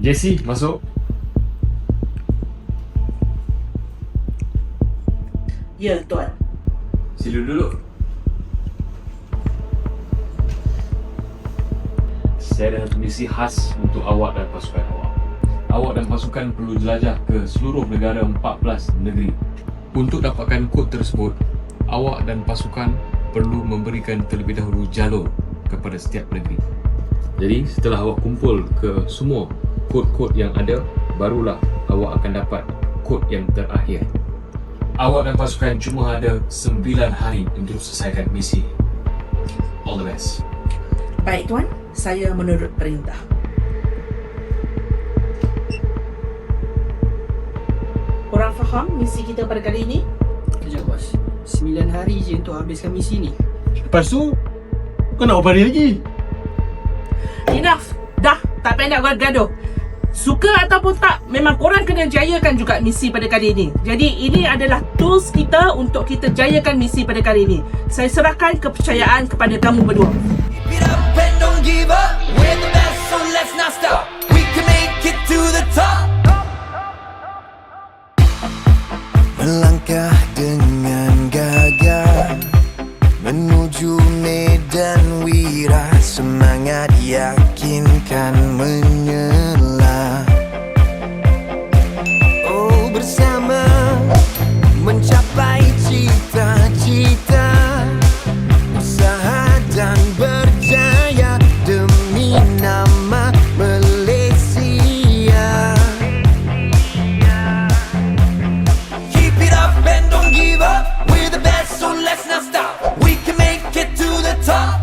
Jesse, masuk. Ya, Tuan. Sila duduk. Saya ada misi khas untuk awak dan pasukan awak. Awak dan pasukan perlu jelajah ke seluruh negara 14 negeri. Untuk dapatkan kod tersebut, awak dan pasukan perlu memberikan terlebih dahulu jalur kepada setiap negeri. Jadi setelah awak kumpul ke semua kod-kod yang ada, barulah awak akan dapat kod yang terakhir. Awak dan pasukan cuma ada 9 hari untuk selesaikan misi. All the best. Baik, Tuan. Saya menurut perintah. Korang faham misi kita pada kali ini? Kejap bos, 9 hari je untuk habiskan misi ni. Lepas tu, kau nak berapa hari lagi? Enough. Dah, tak payah nak gaduh. Suka ataupun tak, memang korang kena jayakan juga misi pada kali ini. Jadi ini adalah tools kita untuk kita jayakan misi pada kali ini. Saya serahkan kepercayaan kepada kamu berdua. Keep it up and don't give up. We're the best, so let's not stop. We can make it to the top. Melangkah dengan gagah menuju medan wira, semangat yakinkan menyela. Oh, bersama mencapai cita-cita, usaha dan berjaya demi nama Malaysia. Keep it up and don't give up. We're the best, so let's not stop. We can make it to the top.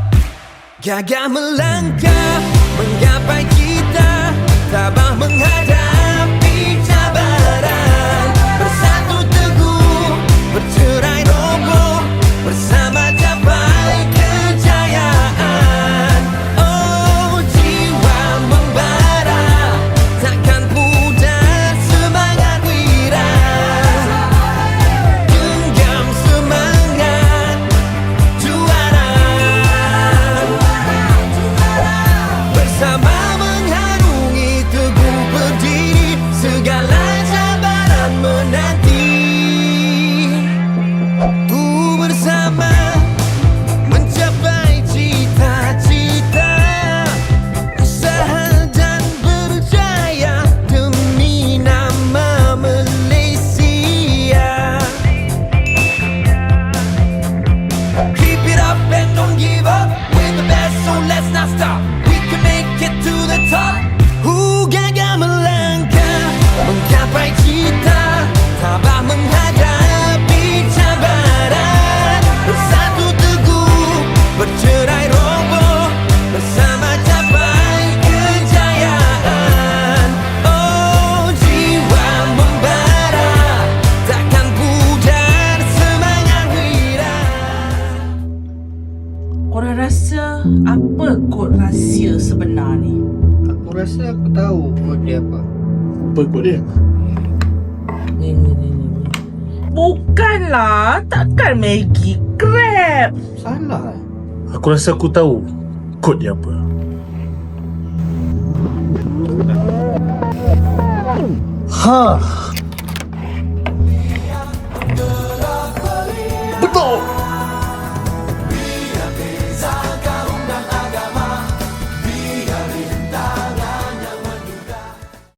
Gagah melangkah menggapai cita, tabah menghadapi cabaran. Bersatu teguh, bercerai roboh, bersama capai kejayaan. Oh, jiwa membara, takkan pudar semangat wira. Genggam semangat juara, bersama mengharungi teguh berdiri, segala cabaran menanti. Bersama mencapai cita-cita, usaha dan berjaya demi nama Malaysia. Keep it up and don't give up. We're the best, so let's not stop. We can make it to the top. Gagah melangkah menggapai cita, tabah menghadapi cabaran. Bersatu teguh, bercerai roboh, bersama capai kejayaan. Oh, jiwa membara, takkan pudar semangat wira. Korang rasa apa kod rahsia sebenar ni? Aku rasa aku tahu kod dia apa. Apa kod dia? Ni. Bukanlah, takkan Maggie Crab. Salah. Aku rasa aku tahu kod dia apa. Ha! Betul!